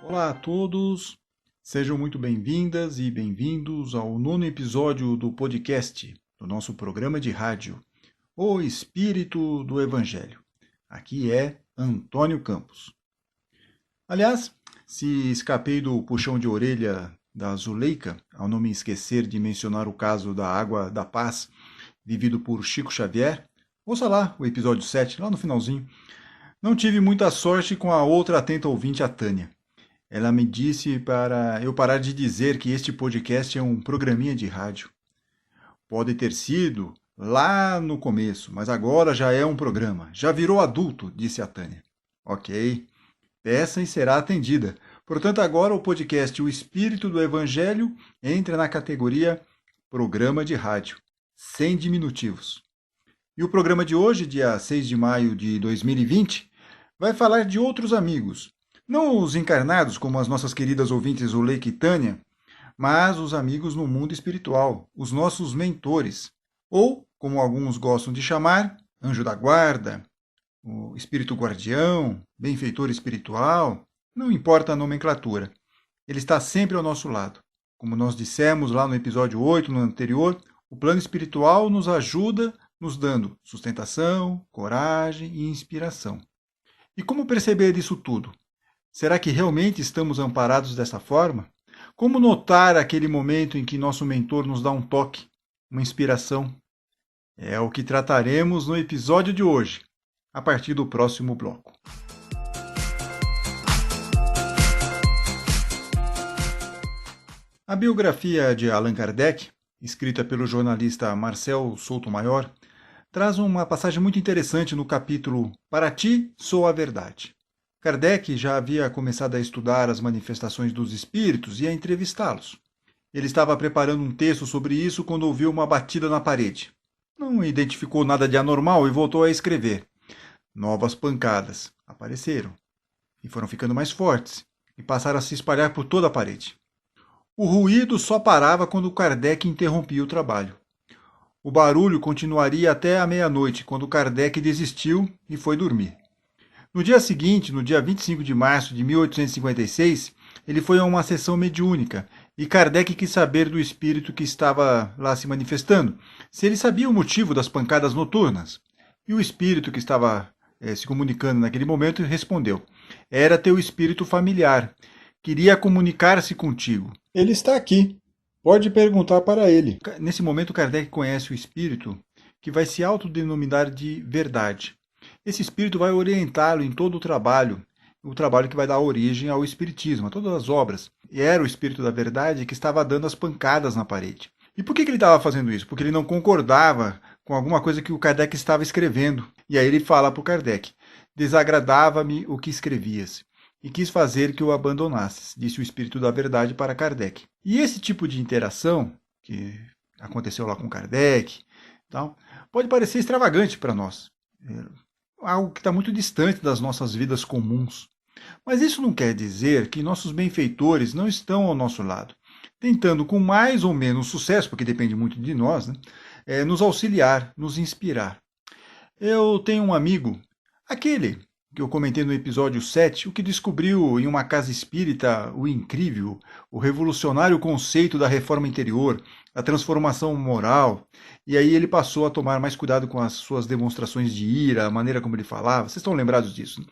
Olá a todos, sejam muito bem-vindas e bem-vindos ao 9º episódio do podcast do nosso programa de rádio, O Espírito do Evangelho. Aqui é Antônio Campos. Aliás, se escapei do puxão de orelha da Zuleika ao não me esquecer de mencionar o caso da Água da Paz, vivido por Chico Xavier, ouça lá o episódio 7, lá no finalzinho. Não tive muita sorte com a outra atenta ouvinte, a Tânia. Ela me disse para eu parar de dizer que este podcast é um programinha de rádio. Pode ter sido lá no começo, mas agora já é um programa. Já virou adulto, disse a Tânia. Ok, peça e será atendida. Portanto, agora o podcast O Espírito do Evangelho entra na categoria Programa de Rádio, sem diminutivos. E o programa de hoje, dia 6 de maio de 2020, vai falar de outros amigos. Não os encarnados, como as nossas queridas ouvintes Zuleika e Tânia, mas os amigos no mundo espiritual, os nossos mentores, ou, como alguns gostam de chamar, anjo da guarda, o espírito guardião, benfeitor espiritual, não importa a nomenclatura. Ele está sempre ao nosso lado. Como nós dissemos lá no episódio 8, no anterior, o plano espiritual nos ajuda, nos dando sustentação, coragem e inspiração. E como perceber isso tudo? Será que realmente estamos amparados dessa forma? Como notar aquele momento em que nosso mentor nos dá um toque, uma inspiração? É o que trataremos no episódio de hoje, a partir do próximo bloco. A biografia de Allan Kardec, escrita pelo jornalista Marcel Souto-Maior, traz uma passagem muito interessante no capítulo Para ti sou a verdade. Kardec já havia começado a estudar as manifestações dos espíritos e a entrevistá-los. Ele estava preparando um texto sobre isso quando ouviu uma batida na parede. Não identificou nada de anormal e voltou a escrever. Novas pancadas apareceram e foram ficando mais fortes e passaram a se espalhar por toda a parede. O ruído só parava quando Kardec interrompia o trabalho. O barulho continuaria até a meia-noite, quando Kardec desistiu e foi dormir. No dia seguinte, no dia 25 de março de 1856, ele foi a uma sessão mediúnica e Kardec quis saber do espírito que estava lá se manifestando, se ele sabia o motivo das pancadas noturnas. E o espírito que estava se comunicando naquele momento respondeu: era teu espírito familiar. Queria comunicar-se contigo. Ele está aqui. Pode perguntar para ele. Nesse momento, Kardec conhece o espírito que vai se autodenominar de verdade. Esse espírito vai orientá-lo em todo o trabalho que vai dar origem ao espiritismo, a todas as obras. E era o espírito da verdade que estava dando as pancadas na parede. E por que ele estava fazendo isso? Porque ele não concordava com alguma coisa que o Kardec estava escrevendo. E aí ele fala para o Kardec: desagradava-me o que escrevias e quis fazer que o abandonasses, disse o espírito da verdade para Kardec. E esse tipo de interação que aconteceu lá com Kardec, tal, pode parecer extravagante para nós. Algo que está muito distante das nossas vidas comuns. Mas isso não quer dizer que nossos benfeitores não estão ao nosso lado, tentando com mais ou menos sucesso, porque depende muito de nós, né, nos auxiliar, nos inspirar. Eu tenho um amigo, aquele que eu comentei no episódio 7, o que descobriu em uma casa espírita o incrível, o revolucionário conceito da reforma interior, da transformação moral, e aí ele passou a tomar mais cuidado com as suas demonstrações de ira, a maneira como ele falava. Vocês estão lembrados disso, né?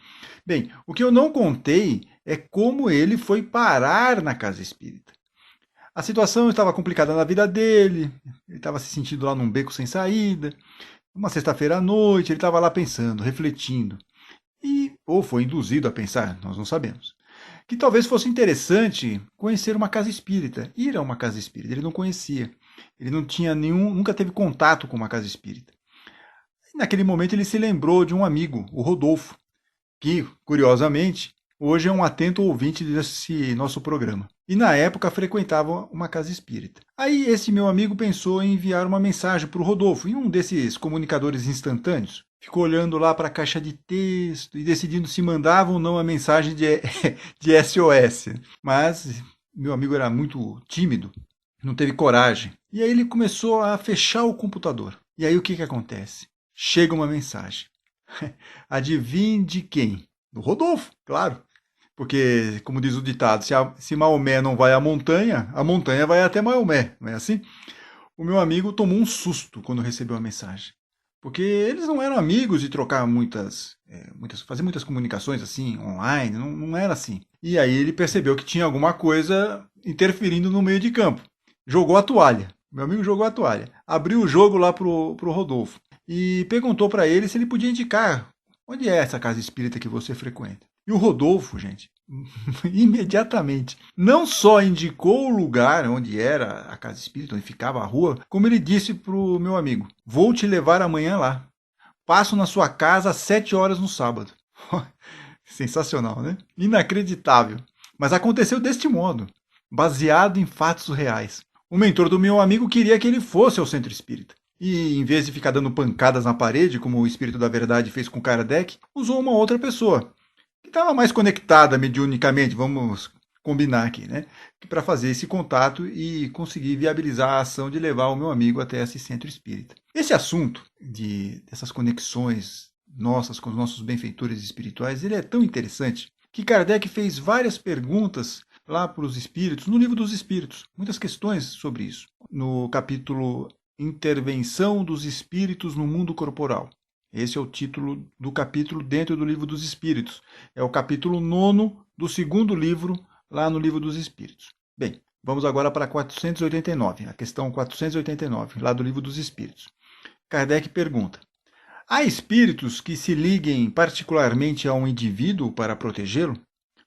Bem, o que eu não contei é como ele foi parar na casa espírita. A situação estava complicada na vida dele, ele estava se sentindo lá num beco sem saída. Uma sexta-feira à noite, ele estava lá pensando, refletindo. Ou foi induzido a pensar, nós não sabemos, que talvez fosse interessante conhecer uma casa espírita, ir a uma casa espírita. Ele não conhecia, ele não tinha nunca teve contato com uma casa espírita. E naquele momento ele se lembrou de um amigo, o Rodolfo, que, curiosamente, hoje é um atento ouvinte desse nosso programa. E na época frequentava uma casa espírita. Aí esse meu amigo pensou em enviar uma mensagem para o Rodolfo, em um desses comunicadores instantâneos. Ficou olhando lá para a caixa de texto e decidindo se mandava ou não a mensagem de SOS. Mas meu amigo era muito tímido, não teve coragem. E aí ele começou a fechar o computador. E aí o que acontece? Chega uma mensagem. Adivinhe de quem? Do Rodolfo, claro. Porque, como diz o ditado, se Maomé não vai à montanha, a montanha vai até Maomé, não é assim? O meu amigo tomou um susto quando recebeu a mensagem. Porque eles não eram amigos de trocar fazer muitas comunicações assim, online, não era assim. E aí ele percebeu que tinha alguma coisa interferindo no meio de campo. Jogou a toalha. Meu amigo jogou a toalha. Abriu o jogo lá pro Rodolfo. E perguntou para ele se ele podia indicar onde é essa casa espírita que você frequenta. E o Rodolfo, gente, imediatamente, não só indicou o lugar onde era a casa espírita, onde ficava a rua, como ele disse pro meu amigo: vou te levar amanhã lá. Passo na sua casa às 7 horas no sábado. Sensacional, né? Inacreditável. Mas aconteceu deste modo, baseado em fatos reais. O mentor do meu amigo queria que ele fosse ao centro espírita. E, em vez de ficar dando pancadas na parede, como o Espírito da Verdade fez com Kardec, usou uma outra pessoa, que estava mais conectada mediunicamente, vamos combinar aqui, né? Para fazer esse contato e conseguir viabilizar a ação de levar o meu amigo até esse centro espírita. Esse assunto dessas conexões nossas com os nossos benfeitores espirituais, ele é tão interessante que Kardec fez várias perguntas lá para os espíritos, no livro dos espíritos, muitas questões sobre isso. No capítulo Intervenção dos Espíritos no Mundo Corporal. Esse é o título do capítulo dentro do Livro dos Espíritos. É o capítulo 9 do segundo livro, lá no Livro dos Espíritos. Bem, vamos agora para 489, a questão 489, lá do Livro dos Espíritos. Kardec pergunta: há espíritos que se liguem particularmente a um indivíduo para protegê-lo?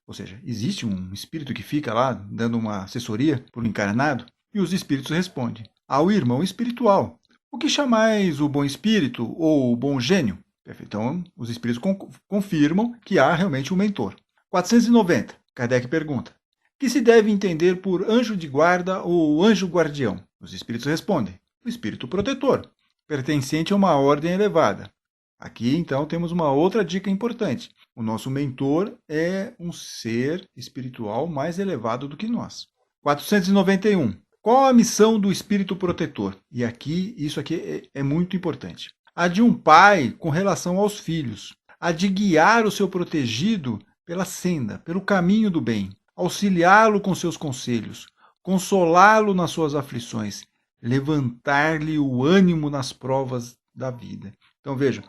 Ou seja, existe um espírito que fica lá dando uma assessoria para o encarnado? E os espíritos respondem: ao irmão espiritual. O que chamais o bom espírito ou o bom gênio? Então, os espíritos confirmam que há realmente um mentor. 490. Kardec pergunta: que se deve entender por anjo de guarda ou anjo guardião? Os espíritos respondem: o espírito protetor, pertencente a uma ordem elevada. Aqui, então, temos uma outra dica importante. O nosso mentor é um ser espiritual mais elevado do que nós. 491. Qual a missão do espírito protetor? E aqui, isso aqui é muito importante. A de um pai com relação aos filhos. A de guiar o seu protegido pela senda, pelo caminho do bem. Auxiliá-lo com seus conselhos. Consolá-lo nas suas aflições. Levantar-lhe o ânimo nas provas da vida. Então vejam,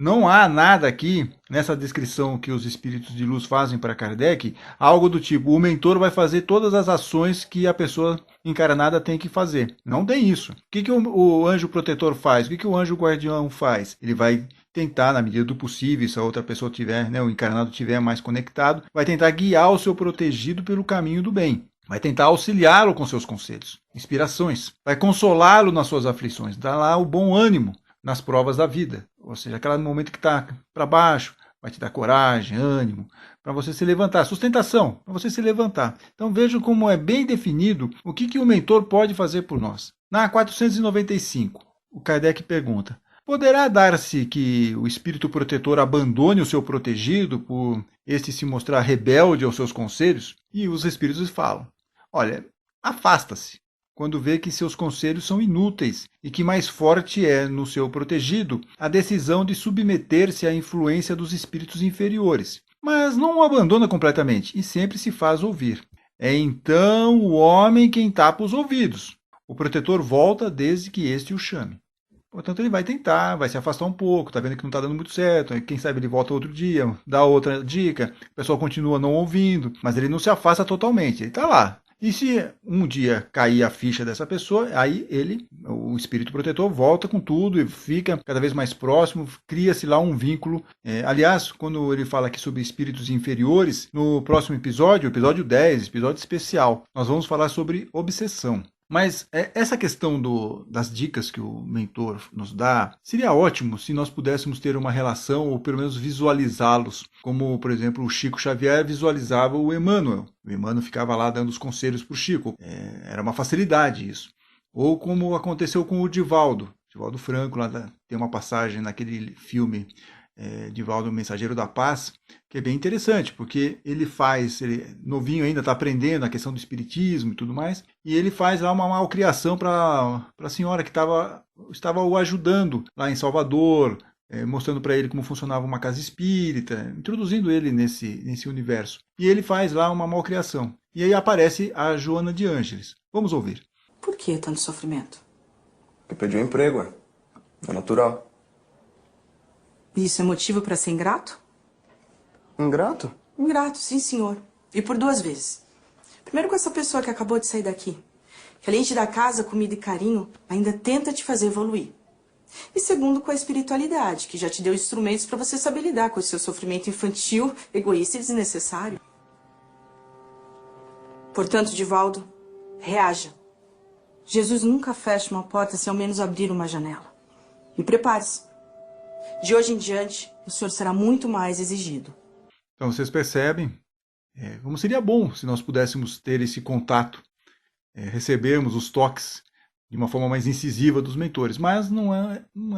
não há nada aqui, nessa descrição que os espíritos de luz fazem para Kardec, algo do tipo: o mentor vai fazer todas as ações que a pessoa encarnada tem que fazer. Não tem isso. O que o anjo protetor faz? O que o anjo guardião faz? Ele vai tentar, na medida do possível, se a outra pessoa tiver, o encarnado tiver mais conectado, vai tentar guiar o seu protegido pelo caminho do bem. Vai tentar auxiliá-lo com seus conselhos, inspirações. Vai consolá-lo nas suas aflições, dar lá o bom ânimo nas provas da vida. Ou seja, aquele momento que está para baixo, vai te dar coragem, ânimo, para você se levantar. Sustentação, para você se levantar. Então vejam como é bem definido o que o mentor pode fazer por nós. Na 495, o Kardec pergunta: poderá dar-se que o espírito protetor abandone o seu protegido por este se mostrar rebelde aos seus conselhos? E os espíritos falam: olha, afasta-se quando vê que seus conselhos são inúteis e que mais forte é no seu protegido a decisão de submeter-se à influência dos espíritos inferiores. Mas não o abandona completamente e sempre se faz ouvir. É então o homem quem tapa os ouvidos. O protetor volta desde que este o chame. Portanto, ele vai tentar, vai se afastar um pouco, está vendo que não está dando muito certo, quem sabe ele volta outro dia, dá outra dica, o pessoal continua não ouvindo, mas ele não se afasta totalmente, ele está lá. E se um dia cair a ficha dessa pessoa, aí o espírito protetor, volta com tudo e fica cada vez mais próximo, cria-se lá um vínculo. Aliás, quando ele fala aqui sobre espíritos inferiores, no próximo episódio, episódio 10, episódio especial, nós vamos falar sobre obsessão. Mas essa questão das dicas que o mentor nos dá, seria ótimo se nós pudéssemos ter uma relação ou pelo menos visualizá-los, como, por exemplo, o Chico Xavier visualizava o Emmanuel. O Emmanuel ficava lá dando os conselhos para o Chico. Era uma facilidade isso. Ou como aconteceu com o Divaldo Franco, tem uma passagem naquele filme Divaldo, Mensageiro da Paz, que é bem interessante, porque ele novinho ainda, está aprendendo a questão do espiritismo e tudo mais, e ele faz lá uma malcriação para a senhora que estava o ajudando lá em Salvador, mostrando para ele como funcionava uma casa espírita, introduzindo ele nesse universo. E ele faz lá uma malcriação. E aí aparece a Joana de Ângeles. Vamos ouvir. Por que tanto sofrimento? Eu perdi o emprego, é natural. Isso é motivo para ser ingrato? Ingrato? Ingrato, sim, senhor. E por 2 vezes. Primeiro com essa pessoa que acabou de sair daqui, que além de dar casa, comida e carinho, ainda tenta te fazer evoluir. E segundo com a espiritualidade, que já te deu instrumentos para você saber lidar com o seu sofrimento infantil, egoísta e desnecessário. Portanto, Divaldo, reaja. Jesus nunca fecha uma porta sem ao menos abrir uma janela. E prepare-se. De hoje em diante, o senhor será muito mais exigido. Então vocês percebem como seria bom se nós pudéssemos ter esse contato, recebermos os toques de uma forma mais incisiva dos mentores, mas não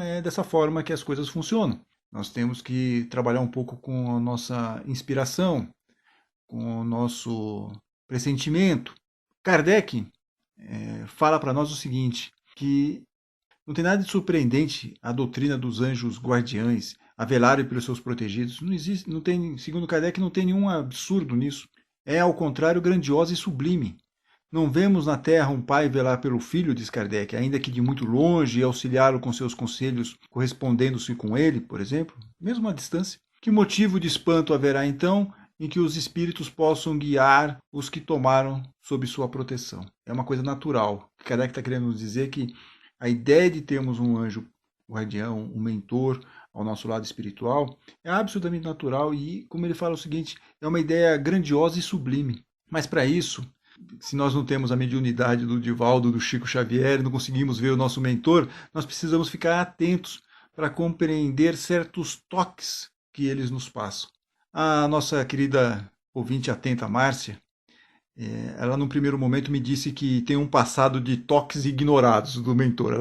é dessa forma que as coisas funcionam. Nós temos que trabalhar um pouco com a nossa inspiração, com o nosso pressentimento. Kardec fala para nós o seguinte, que não tem nada de surpreendente a doutrina dos anjos guardiães, a velarem pelos seus protegidos. Não existe, não tem, segundo Kardec, não tem nenhum absurdo nisso. É, ao contrário, grandiosa e sublime. Não vemos na terra um pai velar pelo filho, diz Kardec, ainda que de muito longe, e auxiliá-lo com seus conselhos, correspondendo-se com ele, por exemplo, mesmo à distância. Que motivo de espanto haverá, então, em que os espíritos possam guiar os que tomaram sob sua proteção? É uma coisa natural. Kardec está querendo nos dizer que a ideia de termos um anjo guardião, um mentor ao nosso lado espiritual, é absolutamente natural e, como ele fala o seguinte, é uma ideia grandiosa e sublime. Mas para isso, se nós não temos a mediunidade do Divaldo, do Chico Xavier, não conseguimos ver o nosso mentor, nós precisamos ficar atentos para compreender certos toques que eles nos passam. A nossa querida ouvinte atenta, Márcia, ela num primeiro momento me disse que tem um passado de toques ignorados do mentor.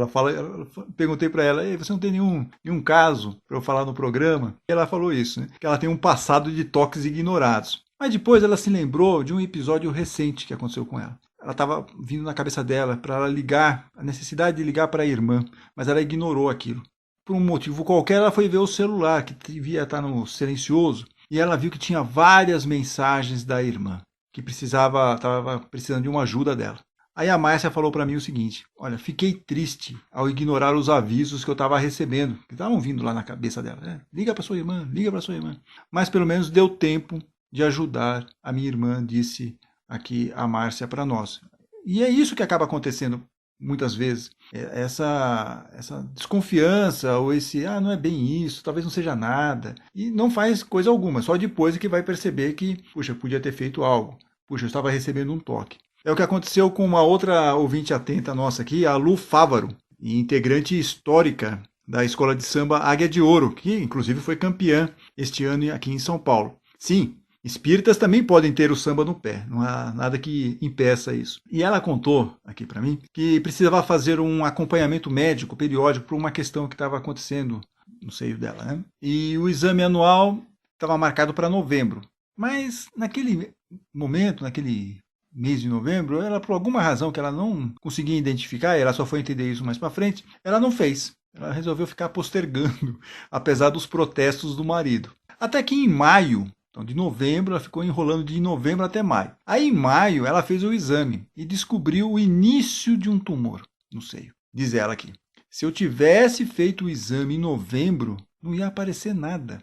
Perguntei para ela, você não tem nenhum caso para eu falar no programa? E ela falou isso, né? Que ela tem um passado de toques ignorados. Mas depois ela se lembrou de um episódio recente que aconteceu com ela. Ela estava vindo na cabeça dela para ela ligar, a necessidade de ligar para a irmã, mas ela ignorou aquilo. Por um motivo qualquer, ela foi ver o celular, que devia estar no silencioso, e ela viu que tinha várias mensagens da irmã, que estava precisando de uma ajuda dela. Aí a Márcia falou para mim o seguinte, olha, fiquei triste ao ignorar os avisos que eu estava recebendo, que estavam vindo lá na cabeça dela. Liga para sua irmã, liga para sua irmã. Mas pelo menos deu tempo de ajudar a minha irmã, disse aqui a Márcia para nós. E é isso que acaba acontecendo muitas vezes. Essa desconfiança, ou esse, não é bem isso, talvez não seja nada. E não faz coisa alguma, só depois é que vai perceber que, puxa, podia ter feito algo. Puxa, eu estava recebendo um toque. É o que aconteceu com uma outra ouvinte atenta nossa aqui, a Lu Fávaro, integrante histórica da Escola de Samba Águia de Ouro, que inclusive foi campeã este ano aqui em São Paulo. Sim, espíritas também podem ter o samba no pé, não há nada que impeça isso. E ela contou aqui para mim que precisava fazer um acompanhamento médico periódico por uma questão que estava acontecendo no seio dela, né? E o exame anual estava marcado para novembro. Mas naquele momento, naquele mês de novembro, ela, por alguma razão que ela não conseguia identificar, ela só foi entender isso mais para frente, ela não fez. Ela resolveu ficar postergando, apesar dos protestos do marido. Até que em maio, então de novembro, ela ficou enrolando de novembro até maio. Aí em maio ela fez o exame e descobriu o início de um tumor no seio. Diz ela aqui, se eu tivesse feito o exame em novembro, não ia aparecer nada.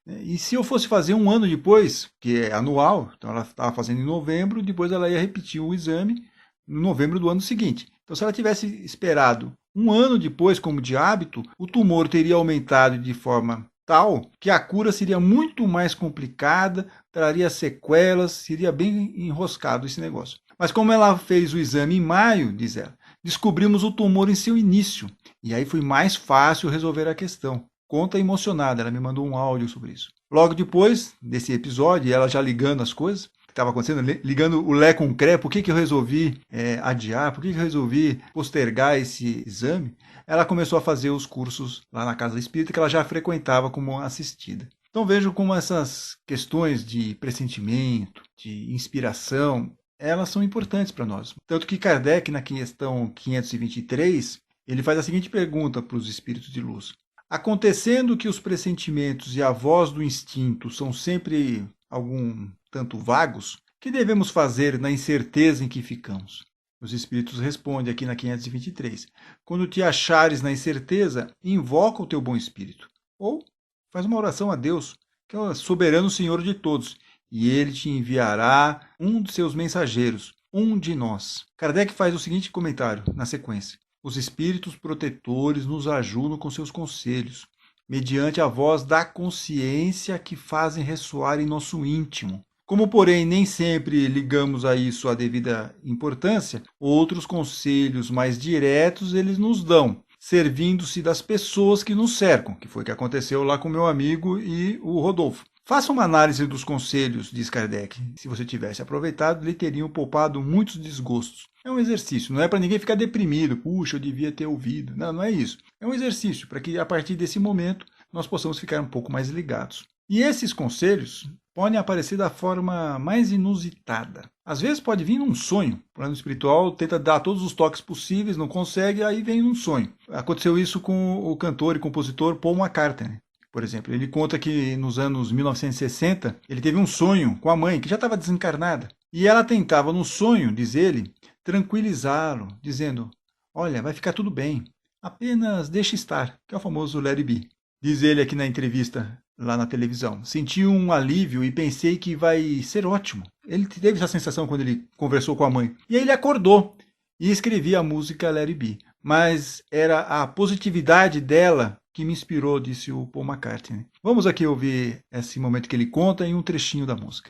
E se eu fosse fazer um ano depois, que é anual, então ela estava fazendo em novembro, depois ela ia repetir o exame em novembro do ano seguinte. Então se ela tivesse esperado um ano depois, como de hábito, o tumor teria aumentado de forma tal que a cura seria muito mais complicada, traria sequelas, seria bem enroscado esse negócio. Mas como ela fez o exame em maio, diz ela, descobrimos o tumor em seu início. E aí foi mais fácil resolver a questão. Conta emocionada, ela me mandou um áudio sobre isso. Logo depois desse episódio, ela já ligando as coisas, que estava acontecendo, ligando o Lé com o Cré, por que eu resolvi adiar, por que eu resolvi postergar esse exame, ela começou a fazer os cursos lá na Casa Espírita, que ela já frequentava como assistida. Então vejo como essas questões de pressentimento, de inspiração, elas são importantes para nós. Tanto que Kardec, na questão 523, ele faz a seguinte pergunta para os espíritos de luz. Acontecendo que os pressentimentos e a voz do instinto são sempre algum tanto vagos, que devemos fazer na incerteza em que ficamos? Os espíritos respondem aqui na 523. Quando te achares na incerteza, invoca o teu bom espírito. Ou faz uma oração a Deus, que é o soberano Senhor de todos, e ele te enviará um de seus mensageiros, um de nós. Kardec faz o seguinte comentário na sequência. Os espíritos protetores nos ajudam com seus conselhos, mediante a voz da consciência que fazem ressoar em nosso íntimo. Como, porém, nem sempre ligamos a isso a devida importância, outros conselhos mais diretos eles nos dão, servindo-se das pessoas que nos cercam, que foi o que aconteceu lá com meu amigo e o Rodolfo. Faça uma análise dos conselhos, diz Kardec. Se você tivesse aproveitado, lhe teriam poupado muitos desgostos. É um exercício, não é para ninguém ficar deprimido. Puxa, eu devia ter ouvido. Não, não é isso. É um exercício para que, a partir desse momento, nós possamos ficar um pouco mais ligados. E esses conselhos podem aparecer da forma mais inusitada. Às vezes pode vir num sonho. O plano espiritual tenta dar todos os toques possíveis, não consegue, aí vem num sonho. Aconteceu isso com o cantor e compositor Paul McCartney. Por exemplo, ele conta que nos anos 1960 ele teve um sonho com a mãe, que já estava desencarnada. E ela tentava no sonho, diz ele, tranquilizá-lo, dizendo: olha, vai ficar tudo bem, apenas deixe estar, que é o famoso Let It Be. Diz ele aqui na entrevista lá na televisão: senti um alívio e pensei que vai ser ótimo. Ele teve essa sensação quando ele conversou com a mãe. E aí ele acordou e escrevia a música Let It Be. Mas era a positividade dela que me inspirou, disse o Paul McCartney. Vamos aqui ouvir esse momento que ele conta em um trechinho da música.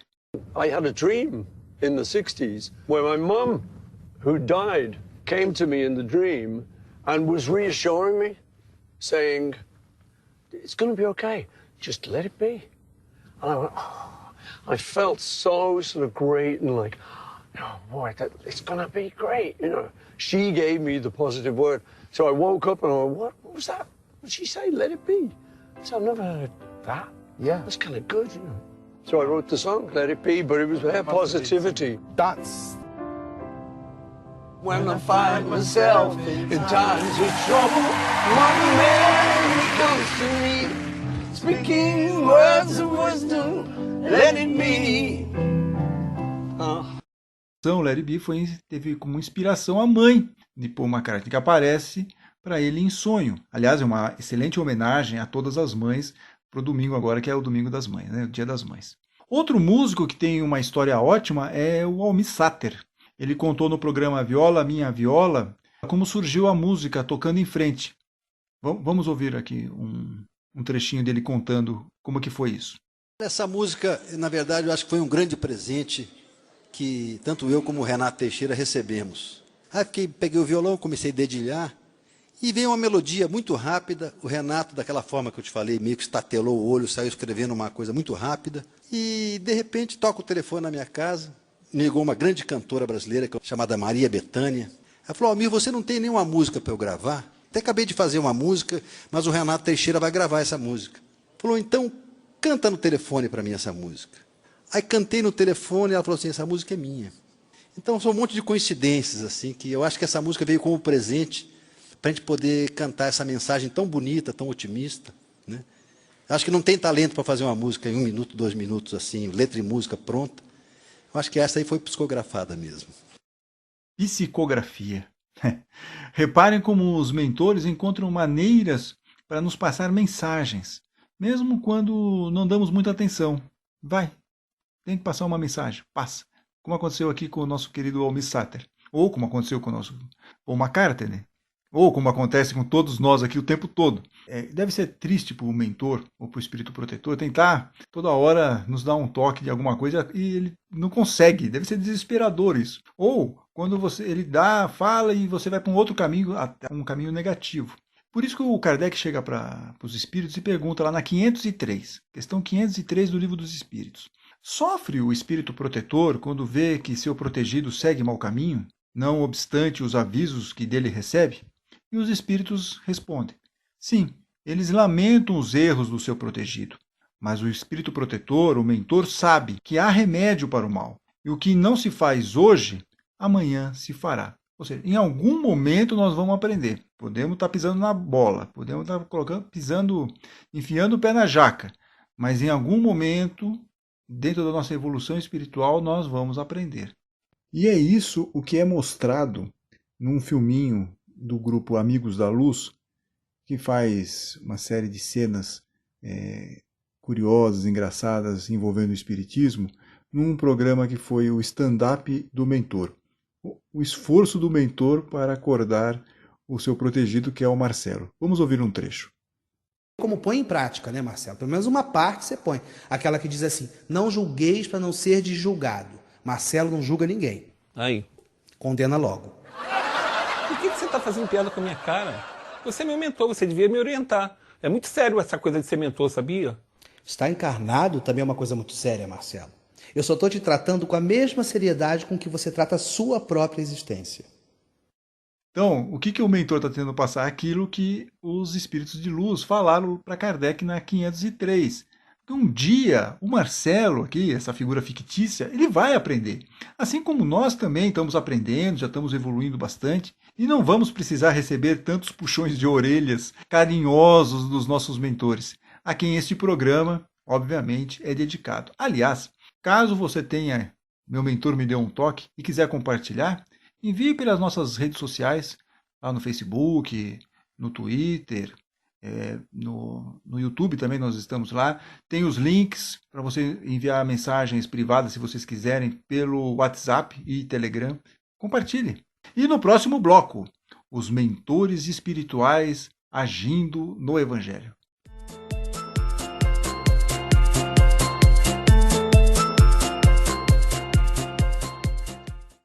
I had a dream in the 60s where my mum, who died, came to me in the dream and was reassuring me, saying, it's going to be okay, just let it be. And I went, oh, I felt so sort of great and like, oh boy, it's going to be great, you know. She gave me the positive word. So I woke up and I went, what was that? What did she say? Let it be. So I've never heard that. Yeah. That's kind of good, you know. So I wrote the song, Let It Be, but it was her positivity. That's... When I find myself in times of trouble, one man comes to me, speaking words of wisdom, let it be. Let It Be teve como inspiração a mãe de Paul McCartney, que aparece para ele em sonho. Aliás, é uma excelente homenagem a todas as mães para o domingo agora, que é o Domingo das Mães, né? O Dia das Mães. Outro músico que tem uma história ótima é o Almir Sater. Ele contou no programa Viola Minha Viola como surgiu a música Tocando em Frente. Vamos ouvir aqui um trechinho dele contando como que foi isso. Essa música, na verdade, eu acho que foi um grande presente que tanto eu como o Renato Teixeira recebemos. Aí peguei o violão, comecei a dedilhar, e veio uma melodia muito rápida. O Renato, daquela forma que eu te falei, meio que estatelou o olho, saiu escrevendo uma coisa muito rápida. E, de repente, toca o telefone na minha casa. Me ligou uma grande cantora brasileira, chamada Maria Bethânia. Ela falou: Almir, você não tem nenhuma música para eu gravar? Até acabei de fazer uma música, mas o Renato Teixeira vai gravar essa música. Falou: então, canta no telefone para mim essa música. Aí cantei no telefone e ela falou assim: essa música é minha. Então, são um monte de coincidências, assim, que eu acho que essa música veio como presente para a gente poder cantar essa mensagem tão bonita, tão otimista, né? Acho que não tem talento para fazer uma música em 1 minuto, 2 minutos, assim, letra e música pronta. Eu acho que essa aí foi psicografada mesmo. Psicografia. Reparem como os mentores encontram maneiras para nos passar mensagens, mesmo quando não damos muita atenção. Tem que passar uma mensagem, passa. Como aconteceu aqui com o nosso querido Almir Sater, ou como aconteceu com o nosso Paul McCartney, ou como acontece com todos nós aqui o tempo todo. Deve ser triste para o mentor ou para o espírito protetor tentar toda hora nos dar um toque de alguma coisa e ele não consegue. Deve ser desesperador isso. Ou quando ele fala e você vai para um outro caminho, até um caminho negativo. Por isso que o Kardec chega para os espíritos e pergunta lá na 503, questão 503 do Livro dos Espíritos. Sofre o espírito protetor quando vê que seu protegido segue mau caminho, não obstante os avisos que dele recebe? E os espíritos respondem: sim, eles lamentam os erros do seu protegido, mas o espírito protetor, o mentor, sabe que há remédio para o mal, e o que não se faz hoje, amanhã se fará. Ou seja, em algum momento nós vamos aprender. Podemos estar pisando na bola, podemos estar pisando, enfiando o pé na jaca, mas em algum momento, dentro da nossa evolução espiritual, nós vamos aprender. E é isso o que é mostrado num filminho do grupo Amigos da Luz, que faz uma série de cenas curiosas, engraçadas, envolvendo o espiritismo, num programa que foi o stand-up do mentor. O esforço do mentor para acordar o seu protegido, que é o Marcelo. Vamos ouvir um trecho. Como põe em prática, né, Marcelo? Pelo menos uma parte você põe. Aquela que diz assim, não julgueis para não ser julgado. Marcelo não julga ninguém. Aí. Condena logo. Por que você está fazendo piada com a minha cara? Você é meu mentor, você devia me orientar. É muito sério essa coisa de ser mentor, sabia? Estar encarnado também é uma coisa muito séria, Marcelo. Eu só estou te tratando com a mesma seriedade com que você trata a sua própria existência. Então, o que o mentor está tentando passar? Aquilo que os espíritos de luz falaram para Kardec na 503. Um dia, o Marcelo aqui, essa figura fictícia, ele vai aprender. Assim como nós também estamos aprendendo, já estamos evoluindo bastante, e não vamos precisar receber tantos puxões de orelhas carinhosos dos nossos mentores, a quem este programa, obviamente, é dedicado. Aliás, caso você tenha, meu mentor me deu um toque, e quiser compartilhar, envie pelas nossas redes sociais, lá no Facebook, no Twitter, no YouTube também nós estamos lá. Tem os links para você enviar mensagens privadas, se vocês quiserem, pelo WhatsApp e Telegram. Compartilhe. E no próximo bloco, os mentores espirituais agindo no Evangelho.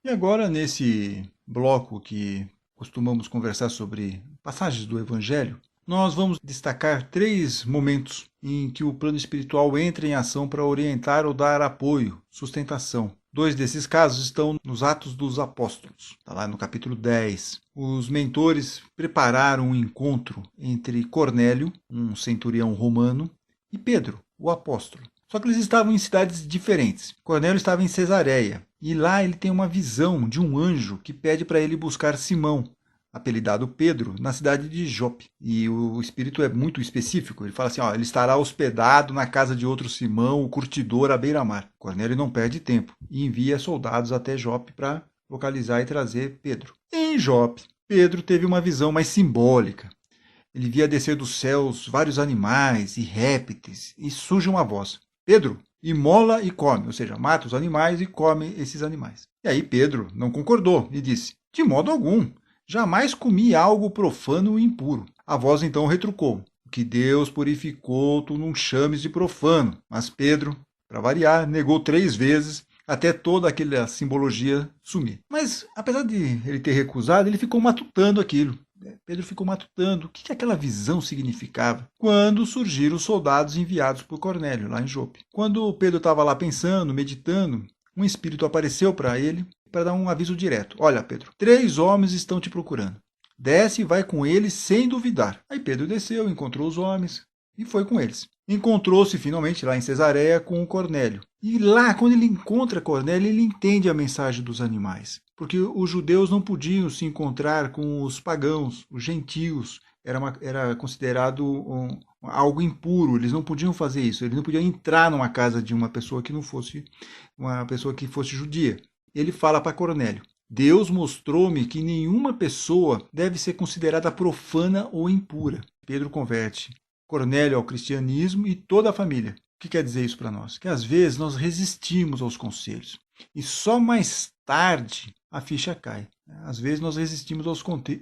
E agora, nesse bloco que costumamos conversar sobre passagens do Evangelho, nós vamos destacar 3 momentos em que o plano espiritual entra em ação para orientar ou dar apoio, sustentação. 2 desses casos estão nos Atos dos Apóstolos, está lá no capítulo 10. Os mentores prepararam um encontro entre Cornélio, um centurião romano, e Pedro, o apóstolo. Só que eles estavam em cidades diferentes. Cornélio estava em Cesareia, e lá ele tem uma visão de um anjo que pede para ele buscar Simão, apelidado Pedro, na cidade de Jope. E o espírito é muito específico. Ele fala assim, ele estará hospedado na casa de outro Simão, o curtidor à beira-mar. Cornélio não perde tempo e envia soldados até Jope para localizar e trazer Pedro. Em Jope, Pedro teve uma visão mais simbólica. Ele via descer dos céus vários animais e répteis, e surge uma voz: Pedro, imola e come, ou seja, mata os animais e come esses animais. E aí Pedro não concordou e disse: de modo algum, jamais comi algo profano e impuro. A voz então retrucou: o que Deus purificou, tu não chames de profano. Mas Pedro, para variar, negou 3 vezes, até toda aquela simbologia sumir. Mas, apesar de ele ter recusado, ele ficou matutando aquilo. Pedro ficou matutando o que aquela visão significava, quando surgiram os soldados enviados por Cornélio, lá em Jope. Quando Pedro estava lá pensando, meditando, um espírito apareceu para ele para dar um aviso direto: olha, Pedro, 3 homens estão te procurando. Desce e vai com eles sem duvidar. Aí Pedro desceu, encontrou os homens e foi com eles. Encontrou-se finalmente lá em Cesareia com o Cornélio. E lá, quando ele encontra Cornélio, ele entende a mensagem dos animais. Porque os judeus não podiam se encontrar com os pagãos, os gentios. Era considerado algo impuro, eles não podiam fazer isso. Eles não podiam entrar numa casa de uma pessoa que não fosse uma pessoa que fosse judia. Ele fala para Cornélio: Deus mostrou-me que nenhuma pessoa deve ser considerada profana ou impura. Pedro converte Cornélio ao cristianismo e toda a família. O que quer dizer isso para nós? Que às vezes nós resistimos aos conselhos e só mais tarde a ficha cai. Às vezes nós resistimos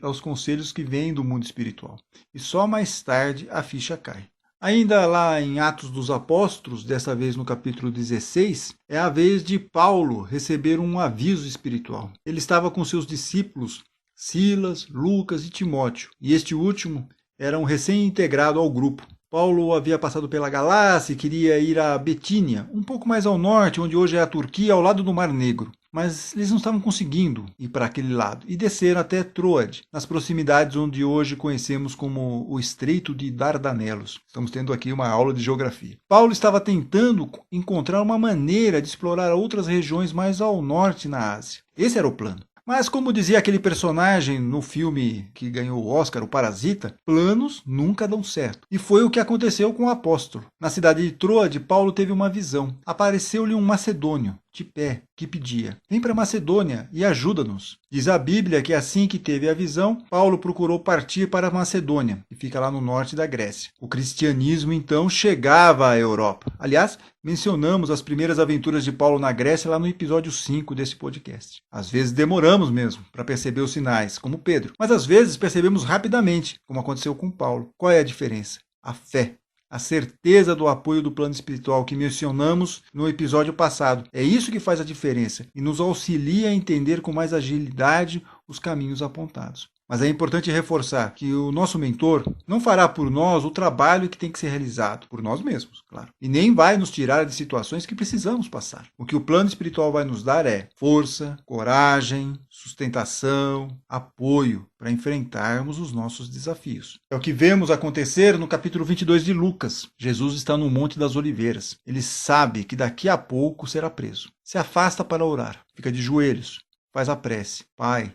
aos conselhos que vêm do mundo espiritual e só mais tarde a ficha cai. Ainda lá em Atos dos Apóstolos, dessa vez no capítulo 16, é a vez de Paulo receber um aviso espiritual. Ele estava com seus discípulos Silas, Lucas e Timóteo, e este último era um recém-integrado ao grupo. Paulo havia passado pela Galácia e queria ir a Betínia, um pouco mais ao norte, onde hoje é a Turquia, ao lado do Mar Negro. Mas eles não estavam conseguindo ir para aquele lado e desceram até Troade, nas proximidades onde hoje conhecemos como o Estreito de Dardanelos. Estamos tendo aqui uma aula de geografia. Paulo estava tentando encontrar uma maneira de explorar outras regiões mais ao norte na Ásia. Esse era o plano. Mas como dizia aquele personagem no filme que ganhou o Oscar, o Parasita, planos nunca dão certo. E foi o que aconteceu com o apóstolo. Na cidade de Troade, Paulo teve uma visão. Apareceu-lhe um macedônio, de pé, que pedia: vem para Macedônia e ajuda-nos. Diz a Bíblia que assim que teve a visão, Paulo procurou partir para a Macedônia, que fica lá no norte da Grécia. O cristianismo então chegava à Europa. Aliás, mencionamos as primeiras aventuras de Paulo na Grécia lá no episódio 5 desse podcast. Às vezes demoramos mesmo para perceber os sinais, como Pedro, mas às vezes percebemos rapidamente, como aconteceu com Paulo. Qual é a diferença? A fé. A certeza do apoio do plano espiritual que mencionamos no episódio passado. É isso que faz a diferença e nos auxilia a entender com mais agilidade os caminhos apontados. Mas é importante reforçar que o nosso mentor não fará por nós o trabalho que tem que ser realizado, por nós mesmos, claro. E nem vai nos tirar de situações que precisamos passar. O que o plano espiritual vai nos dar é força, coragem, sustentação, apoio para enfrentarmos os nossos desafios. É o que vemos acontecer no capítulo 22 de Lucas. Jesus está no Monte das Oliveiras. Ele sabe que daqui a pouco será preso. Se afasta para orar, fica de joelhos, faz a prece: Pai,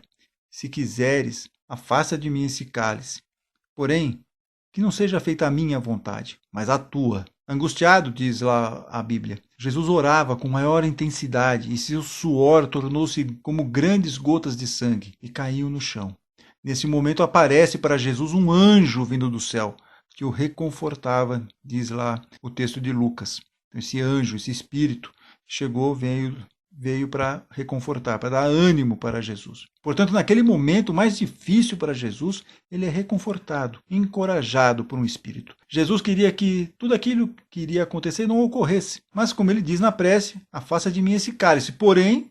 se quiseres, afasta de mim esse cálice. Porém, que não seja feita a minha vontade, mas a tua. Angustiado, diz lá a Bíblia, Jesus orava com maior intensidade e seu suor tornou-se como grandes gotas de sangue e caiu no chão. Nesse momento aparece para Jesus um anjo vindo do céu, que o reconfortava, diz lá o texto de Lucas. Então, esse anjo, esse espírito, chegou, veio para reconfortar, para dar ânimo para Jesus. Portanto, naquele momento mais difícil para Jesus, ele é reconfortado, encorajado por um espírito. Jesus queria que tudo aquilo que iria acontecer não ocorresse, mas como ele diz na prece: afasta de mim esse cálice, porém,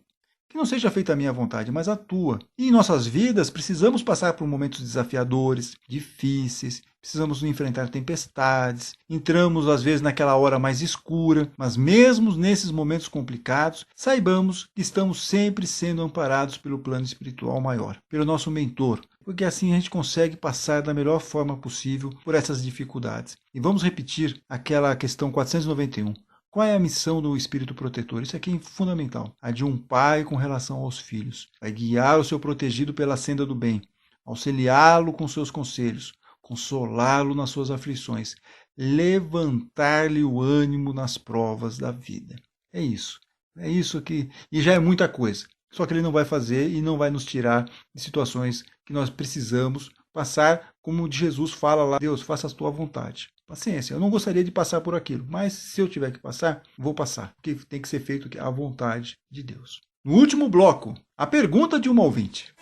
que não seja feita a minha vontade, mas a tua. E em nossas vidas, precisamos passar por momentos desafiadores, difíceis, precisamos enfrentar tempestades, entramos às vezes naquela hora mais escura, mas mesmo nesses momentos complicados, saibamos que estamos sempre sendo amparados pelo plano espiritual maior, pelo nosso mentor, porque assim a gente consegue passar da melhor forma possível por essas dificuldades. E vamos repetir aquela questão 491. Qual é a missão do Espírito Protetor? Isso aqui é fundamental. A de um pai com relação aos filhos. Vai guiar o seu protegido pela senda do bem, auxiliá-lo com seus conselhos, consolá-lo nas suas aflições, levantar-lhe o ânimo nas provas da vida. É isso. É isso que... E já é muita coisa. Só que ele não vai fazer e não vai nos tirar de situações que nós precisamos passar, como Jesus fala lá: Deus, faça a tua vontade. Paciência, eu não gostaria de passar por aquilo, mas se eu tiver que passar, vou passar, porque tem que ser feito à vontade de Deus. No último bloco, a pergunta de uma ouvinte.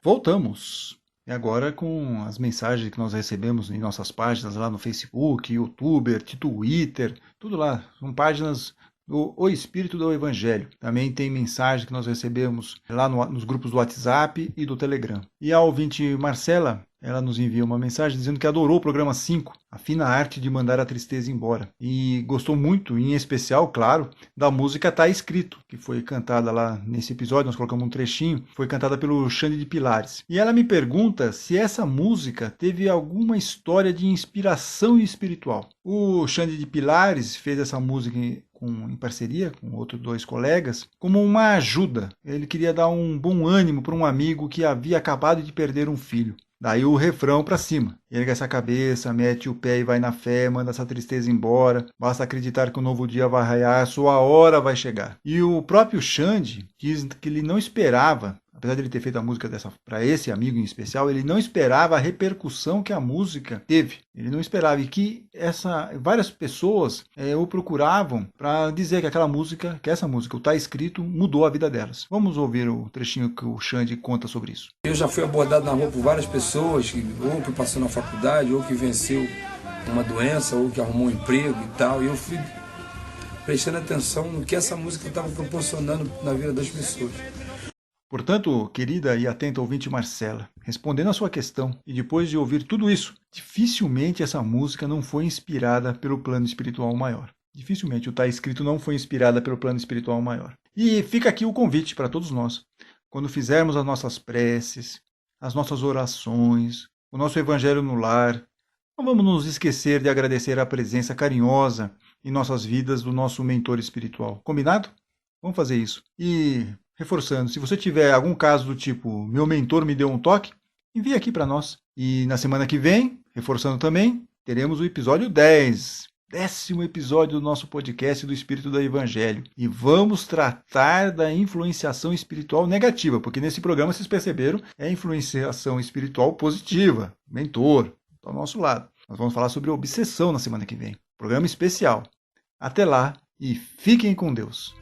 Voltamos. E agora com as mensagens que nós recebemos em nossas páginas lá no Facebook, YouTube, Twitter, tudo lá. São páginas do O Espírito do Evangelho. Também tem mensagem que nós recebemos lá nos grupos do WhatsApp e do Telegram. E a ouvinte Marcela, ela nos envia uma mensagem dizendo que adorou o programa 5, a fina arte de mandar a tristeza embora. E gostou muito, em especial, claro, da música Tá Escrito, que foi cantada lá nesse episódio, nós colocamos um trechinho, foi cantada pelo Xande de Pilares. E ela me pergunta se essa música teve alguma história de inspiração espiritual. O Xande de Pilares fez essa música em parceria com outros 2 colegas, como uma ajuda. Ele queria dar um bom ânimo para um amigo que havia acabado de perder um filho. Daí o refrão para cima. Erga essa cabeça, mete o pé e vai na fé, manda essa tristeza embora. Basta acreditar que o novo dia vai raiar, sua hora vai chegar. E o próprio Xande diz que ele não esperava, apesar de ele ter feito a música para esse amigo em especial, ele não esperava a repercussão que a música teve. Ele não esperava, e que várias pessoas o procuravam para dizer que essa música, o Tá Escrito, mudou a vida delas. Vamos ouvir o trechinho que o Xande conta sobre isso. Eu já fui abordado na rua por várias pessoas, ou que passou na faculdade, ou que venceu uma doença, ou que arrumou um emprego e tal, e eu fui prestando atenção no que essa música estava proporcionando na vida das pessoas. Portanto, querida e atenta ouvinte Marcela, respondendo à sua questão, e depois de ouvir tudo isso, dificilmente essa música não foi inspirada pelo plano espiritual maior. Dificilmente o Tá Escrito não foi inspirada pelo plano espiritual maior. E fica aqui o convite para todos nós. Quando fizermos as nossas preces, as nossas orações, o nosso evangelho no lar, não vamos nos esquecer de agradecer a presença carinhosa em nossas vidas do nosso mentor espiritual. Combinado? Vamos fazer isso. E, reforçando, se você tiver algum caso do tipo, meu mentor me deu um toque, envie aqui para nós. E na semana que vem, reforçando também, teremos o episódio 10. 10º episódio do nosso podcast do Espírito do Evangelho. E vamos tratar da influenciação espiritual negativa, porque nesse programa, vocês perceberam, é influenciação espiritual positiva. Mentor, está ao nosso lado. Nós vamos falar sobre obsessão na semana que vem. Programa especial. Até lá e fiquem com Deus.